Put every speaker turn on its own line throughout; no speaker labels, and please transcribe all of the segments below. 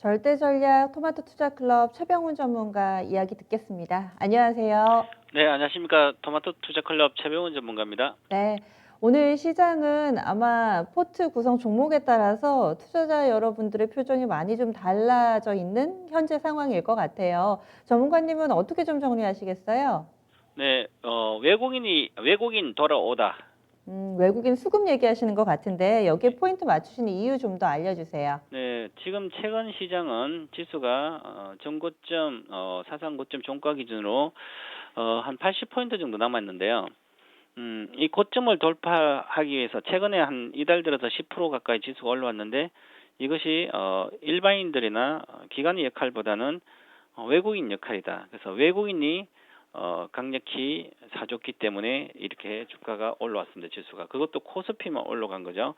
절대전략 토마토 투자클럽 최병훈 전문가 이야기 듣겠습니다. 안녕하세요.
네, 안녕하십니까. 토마토 투자클럽 최병훈 전문가입니다.
네. 오늘 시장은 아마 포트 구성 종목에 따라서 투자자 여러분들의 표정이 많이 좀 달라져 있는 현재 상황일 것 같아요. 전문가님은 어떻게 좀 정리하시겠어요?
네, 외국인 돌아오다.
외국인 수급 얘기하시는 것 같은데 여기에 포인트 맞추시는 이유 좀 더 알려주세요.
네, 지금 최근 시장은 지수가 전고점, 사상 고점 종가 기준으로 한 80포인트 정도 남았는데요. 이 고점을 돌파하기 위해서 최근에 한 이달 들어서 10% 가까이 지수가 올라왔는데 이것이 일반인들이나 기관의 역할보다는 외국인 역할이다. 그래서 외국인이 강력히 사줬기 때문에 이렇게 주가가 올라왔습니다. 지수가. 그것도 코스피만 올라간 거죠.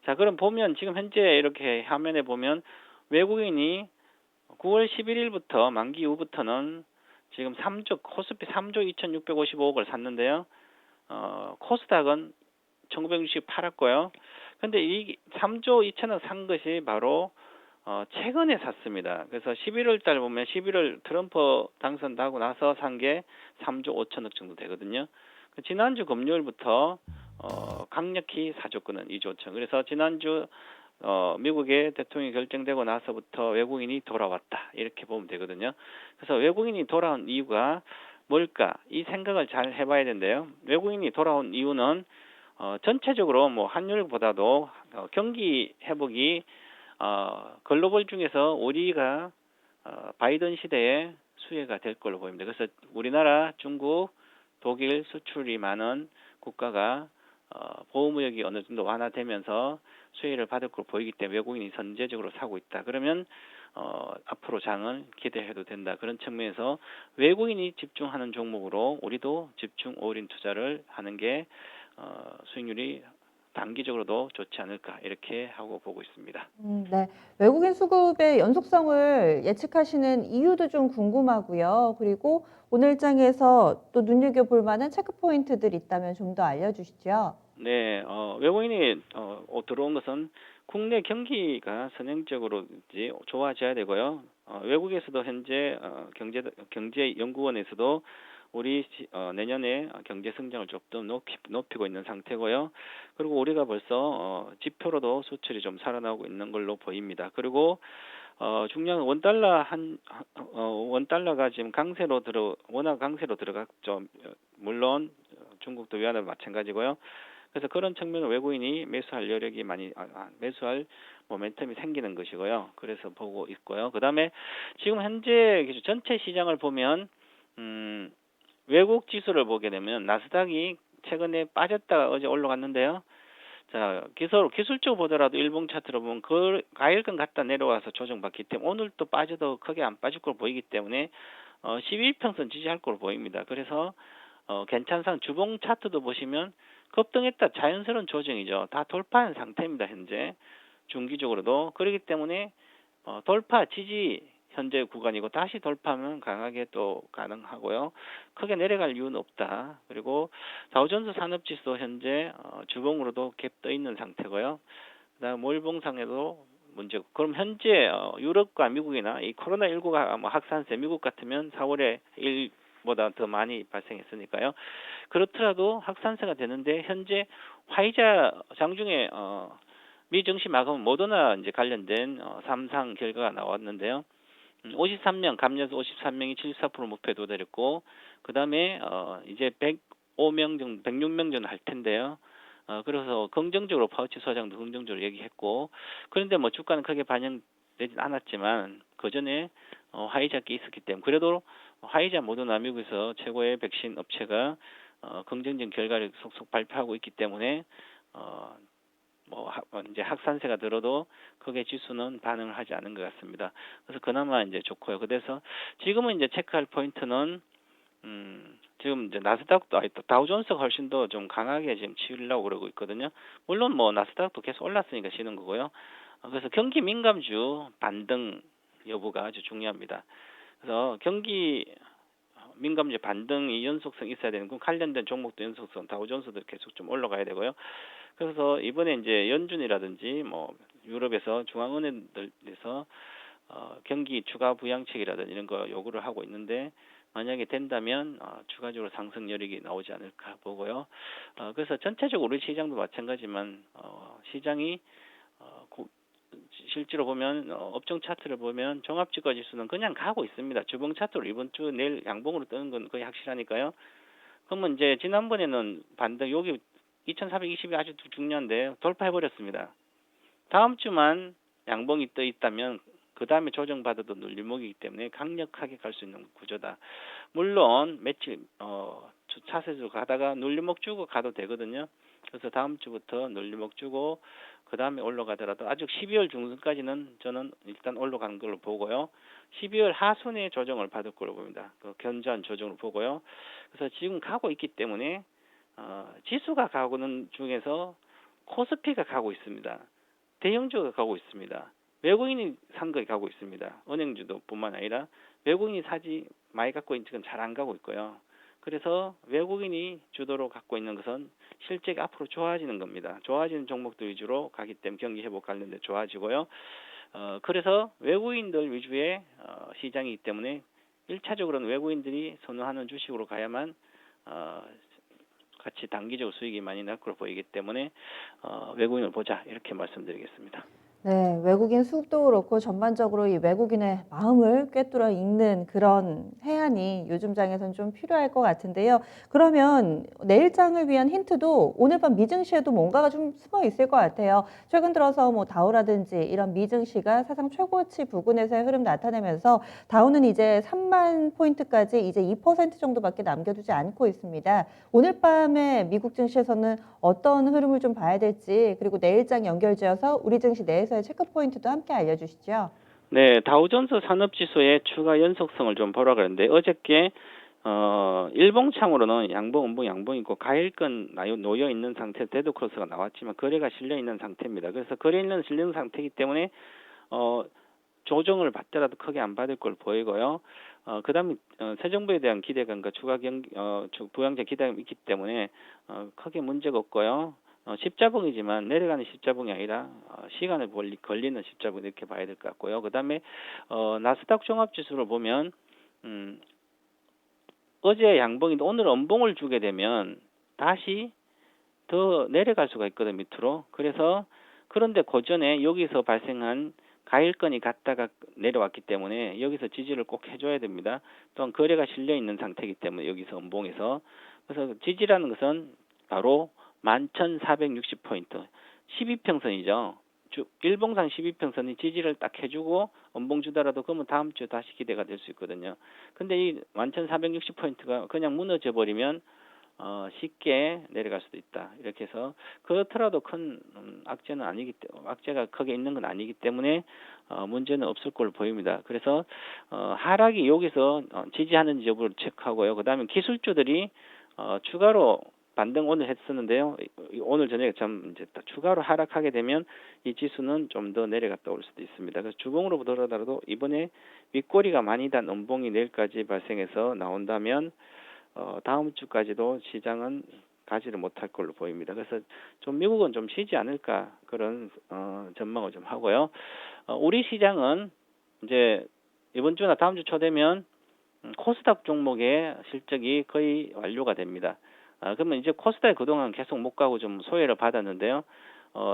자, 그럼 보면 지금 현재 이렇게 화면에 보면 외국인이 9월 11일부터 만기 이후부터는 지금 코스피 3조 2,655억을 샀는데요. 코스닥은 1960 팔았고요. 근데 이 3조 2천억 산 것이 바로 최근에 샀습니다. 그래서 11월 달 보면 11월 트럼프 당선하고 나서 산 게 3조 5천억 정도 되거든요. 지난주 금요일부터 강력히 사줬거든 2조 5천. 그래서 지난주 미국의 대통령이 결정되고 나서부터 외국인이 돌아왔다 이렇게 보면 되거든요. 그래서 외국인이 돌아온 이유가 뭘까? 이 생각을 잘 해봐야 된대요. 외국인이 돌아온 이유는 전체적으로 뭐 환율보다도 경기 회복이 글로벌 중에서 우리가 바이든 시대에 수혜가 될 걸로 보입니다. 그래서 우리나라, 중국, 독일 수출이 많은 국가가 보호무역이 어느 정도 완화되면서 수혜를 받을 걸로 보이기 때문에 외국인이 선제적으로 사고 있다. 그러면 앞으로 장은 기대해도 된다. 그런 측면에서 외국인이 집중하는 종목으로 우리도 집중 올인 투자를 하는 게 수익률이 단기적으로도 좋지 않을까 이렇게 하고 보고 있습니다.
네. 외국인 수급의 연속성을 예측하시는 이유도 좀 궁금하고요. 그리고 오늘 장에서 또 눈여겨볼 만한 체크 포인트들 있다면 좀 더 알려주시죠.
네, 외국인이 들어온 것은 국내 경기가 선행적으로 이제 좋아져야 되고요. 외국에서도 현재 경제연구원에서도 우리 내년에 경제 성장을 좀 더 높이고 있는 상태고요. 그리고 우리가 벌써 지표로도 수출이 좀 살아나고 있는 걸로 보입니다. 그리고 중요한 원달러가 지금 워낙 강세로 들어갔죠. 물론 중국도 위안화 마찬가지고요. 그래서 그런 측면으로 외국인이 매수할 여력이 매수할 모멘텀이 생기는 것이고요. 그래서 보고 있고요. 그다음에 지금 현재 전체 시장을 보면 외국 지수를 보게 되면 나스닥이 최근에 빠졌다가 어제 올라갔는데요. 자, 기술적으로 보더라도 일봉 차트로 보면 그 가일근 갔다 내려와서 조정받기 때문에 오늘 또 빠져도 크게 안 빠질 걸로 보이기 때문에 12평선 지지할 걸로 보입니다. 그래서 괜찮상 주봉 차트도 보시면 급등했다 자연스러운 조정이죠. 다 돌파한 상태입니다. 현재 중기적으로도 그렇기 때문에 돌파 지지 현재 구간이고 다시 돌파하면 강하게 또 가능하고요. 크게 내려갈 이유는 없다. 그리고 다우존스 산업지수 현재 주봉으로도 갭 떠 있는 상태고요. 그다음 월봉상에도 문제고. 그럼 현재 유럽과 미국이나 이 코로나19가 확산세 미국 같으면 4월에 1보다 더 많이 발생했으니까요. 그렇더라도 확산세가 되는데 현재 화이자 장중에 미증시 마감 모더나 이제 관련된 3상 결과가 나왔는데요. 53명 감염자 53명이 74% 목표에 도달했고 그다음에 이제 105명 정도 106명 정도 할 텐데요. 그래서 긍정적으로 파우치 소장도 긍정적으로 얘기했고 그런데 뭐 주가는 크게 반영되진 않았지만 그 전에 화이자가 있었기 때문에 그래도 화이자 모더나 미국에서 최고의 백신 업체가 긍정적인 결과를 속속 발표하고 있기 때문에 이제 확산세가 들어도 크게 지수는 반응을 하지 않은 것 같습니다. 그래서 그나마 이제 좋고요. 그래서 지금은 이제 체크할 포인트는 지금 이제 나스닥도 다우존스가 훨씬 더 좀 강하게 지금 치우려고 그러고 있거든요. 물론 뭐 나스닥도 계속 올랐으니까 치는 거고요. 그래서 경기 민감주 반등 여부가 아주 중요합니다. 그래서 경기 민감주 반등이 연속성 있어야 되는 그 관련된 종목도 연속성 다우존스도 계속 좀 올라가야 되고요. 그래서 이번에 이제 연준이라든지 뭐 유럽에서 중앙은행들에서 경기 추가 부양책이라든지 이런 거 요구를 하고 있는데 만약에 된다면 추가적으로 상승 여력이 나오지 않을까 보고요. 그래서 전체적으로 우리 시장도 마찬가지지만 시장이 실제로 보면 업종 차트를 보면 종합주가 지수는 그냥 가고 있습니다. 주봉 차트로 이번 주 내일 양봉으로 뜨는 건 거의 확실하니까요. 그러면 이제 지난번에는 반등 여기 2420이 아주 중요한데 돌파해 버렸습니다. 다음 주만 양봉이 떠 있다면 그 다음에 조정받아도 눌림목이기 때문에 강력하게 갈 수 있는 구조다. 물론 며칠 차세로 가다가 눌림목 주고 가도 되거든요. 그래서 다음 주부터 눌림목 주고 그 다음에 올라가더라도 아직 12월 중순까지는 저는 일단 올라가는 걸로 보고요. 12월 하순에 조정을 받을 걸로 봅니다. 그 견조한 조정을 보고요. 그래서 지금 가고 있기 때문에 지수가 가고는 중에서 코스피가 가고 있습니다. 대형주가 가고 있습니다. 외국인이 산 거 가고 있습니다. 은행주도 뿐만 아니라 외국인이 사지 많이 갖고 있는 지금 잘 안 가고 있고요. 그래서 외국인이 주도로 갖고 있는 것은 실제가 앞으로 좋아지는 겁니다. 좋아지는 종목들 위주로 가기 때문에 경기 회복 관련돼 좋아지고요. 그래서 외국인들 위주의 시장이기 때문에 1차적으로는 외국인들이 선호하는 주식으로 가야만 같이 단기적으로 수익이 많이 날 걸로 보이기 때문에 외국인을 보자 이렇게 말씀드리겠습니다.
네, 외국인 수급도 그렇고 전반적으로 이 외국인의 마음을 꿰뚫어 읽는 그런 해안이 요즘 장에선 좀 필요할 것 같은데요. 그러면 내일장을 위한 힌트도 오늘 밤 미증시에도 뭔가가 좀 숨어 있을 것 같아요. 최근 들어서 뭐 다우라든지 이런 미증시가 사상 최고치 부근에서의 흐름 나타내면서 다우는 이제 3만 포인트까지 이제 2% 정도밖에 남겨두지 않고 있습니다. 오늘 밤에 미국 증시에서는 어떤 흐름을 좀 봐야 될지 그리고 내일장 연결지어서 우리 증시 내에서의 체크 포인트도 함께 알려주시죠.
네, 다우존스 산업지수의 추가 연속성을 좀 보라 그랬는데 어저께 일봉창으로는 양봉, 음봉, 양봉 있고 가일권 놓여 있는 상태 데드 크로스가 나왔지만 거래가 실려 있는 상태입니다. 그래서 거래는 실려 있는 상태이기 때문에 조정을 받더라도 크게 안 받을 걸 보이고요. 그다음에 새 정부에 대한 기대감과 추가 부양제 기대감이 있기 때문에 크게 문제가 없고요. 십자봉이지만 내려가는 십자봉이 아니라 시간을 걸리는 십자봉 이렇게 봐야 될 것 같고요. 그다음에 나스닥 종합지수를 보면 어제 양봉인데 오늘 음봉을 주게 되면 다시 더 내려갈 수가 있거든 밑으로. 그래서 그런데 그 전에 여기서 발생한 가일권이 갔다가 내려왔기 때문에 여기서 지지를 꼭 해줘야 됩니다. 또한 거래가 실려 있는 상태이기 때문에 여기서 음봉에서 그래서 지지라는 것은 바로 11,460포인트 12평선이죠. 일봉상 12평선이 지지를 딱 해주고 음봉 주더라도 그러면 다음 주에 다시 기대가 될 수 있거든요. 근데 이 11,460포인트가 그냥 무너져 버리면 쉽게 내려갈 수도 있다. 이렇게 해서 그렇더라도 큰 악재는 아니기 때문에 악재가 크게 있는 건 아니기 때문에 문제는 없을 걸로 보입니다. 그래서 하락이 여기서 지지하는지 여부를 체크하고요. 그다음에 기술주들이 추가로 반등 오늘 했었는데요. 오늘 저녁에 좀 이제 추가로 하락하게 되면 이 지수는 좀 더 내려갔다 올 수도 있습니다. 그래서 주봉으로 보더라도 이번에 윗꼬리가 많이 단 음봉이 내일까지 발생해서 나온다면 다음 주까지도 시장은 가지를 못할 걸로 보입니다. 그래서 좀 미국은 좀 쉬지 않을까 그런 전망을 좀 하고요. 우리 시장은 이제 이번 주나 다음 주 초 되면 코스닥 종목의 실적이 거의 완료가 됩니다. 그러면 이제 코스닥이 그동안 계속 못 가고 좀 소외를 받았는데요.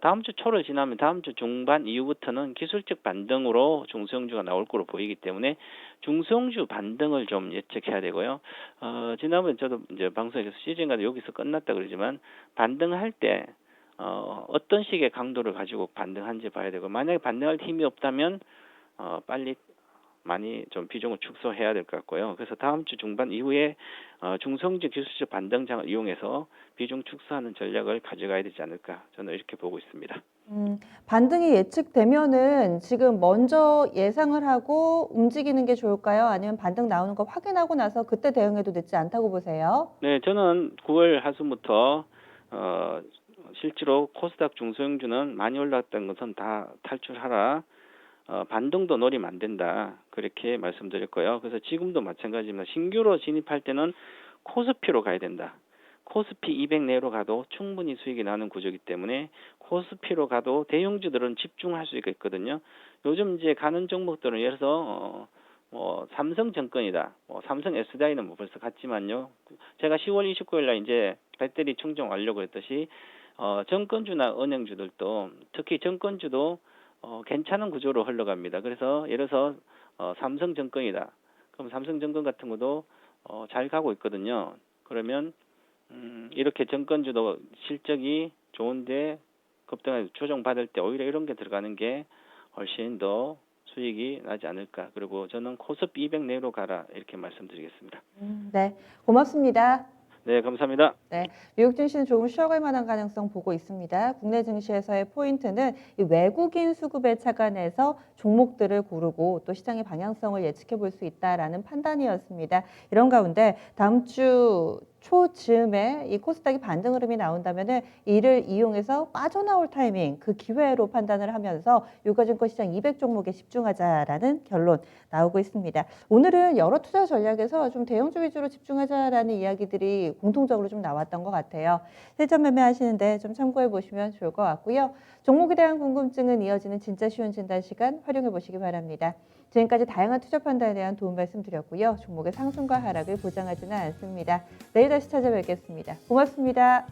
다음 주 초를 지나면 다음 주 중반 이후부터는 기술적 반등으로 중소형주가 나올 거로 보이기 때문에 중소형주 반등을 좀 예측해야 되고요. 지난번에 저도 이제 방송에서 시즌가도 여기서 끝났다 그러지만 반등할 때 어떤 식의 강도를 가지고 반등한지 봐야 되고 만약에 반등할 힘이 없다면 빨리 많이 좀 비중을 축소해야 될 것 같고요. 그래서 다음 주 중반 이후에 중성지 기술적 반등장을 이용해서 비중 축소하는 전략을 가져가야 되지 않을까 저는 이렇게 보고 있습니다.
반등이 예측되면은 지금 먼저 예상을 하고 움직이는 게 좋을까요? 아니면 반등 나오는 거 확인하고 나서 그때 대응해도 늦지 않다고 보세요?
네, 저는 9월 하순부터 실제로 코스닥 중소형주는 많이 올랐던 것은 다 탈출하라. 반등도 노리면 안 된다. 그렇게 말씀드렸고요. 그래서 지금도 마찬가지입니다. 신규로 진입할 때는 코스피로 가야 된다. 코스피 200 내로 가도 충분히 수익이 나는 구조이기 때문에 코스피로 가도 대형주들은 집중할 수 있거든요. 요즘 이제 가는 종목들은 예를 들어서 삼성증권이다. 삼성 SDI는 뭐 벌써 갔지만요. 제가 10월 29일 날 이제 배터리 충전 완료고 했듯이 정권주나 은행주들도 특히 정권주도 괜찮은 구조로 흘러갑니다. 그래서 예를 들어서 삼성증권이다. 그럼 삼성증권 같은 것도 잘 가고 있거든요. 그러면 이렇게 정권주도 실적이 좋은데 급등해서 조정받을 때 오히려 이런 게 들어가는 게 훨씬 더 수익이 나지 않을까. 그리고 저는 코스피 200 내로 가라 이렇게 말씀드리겠습니다.
네, 고맙습니다.
네, 감사합니다.
네, 미국 증시는 조금 쉬어갈 만한 가능성 보고 있습니다. 국내 증시에서의 포인트는 이 외국인 수급에 착안해서 종목들을 고르고 또 시장의 방향성을 예측해 볼 수 있다라는 판단이었습니다. 이런 가운데 다음 주 초쯤에 이 코스닥이 반등 흐름이 나온다면은 이를 이용해서 빠져나올 타이밍, 그 기회로 판단을 하면서 유가증권 시장 200 종목에 집중하자라는 결론 나오고 있습니다. 오늘은 여러 투자 전략에서 좀 대형주 위주로 집중하자라는 이야기들이 공통적으로 좀 나왔던 것 같아요. 실전 매매하시는데 좀 참고해 보시면 좋을 것 같고요. 종목에 대한 궁금증은 이어지는 진짜 쉬운 진단 시간 활용해 보시기 바랍니다. 지금까지 다양한 투자 판단에 대한 도움 말씀드렸고요. 종목의 상승과 하락을 보장하지는 않습니다. 내일 다시 찾아뵙겠습니다. 고맙습니다.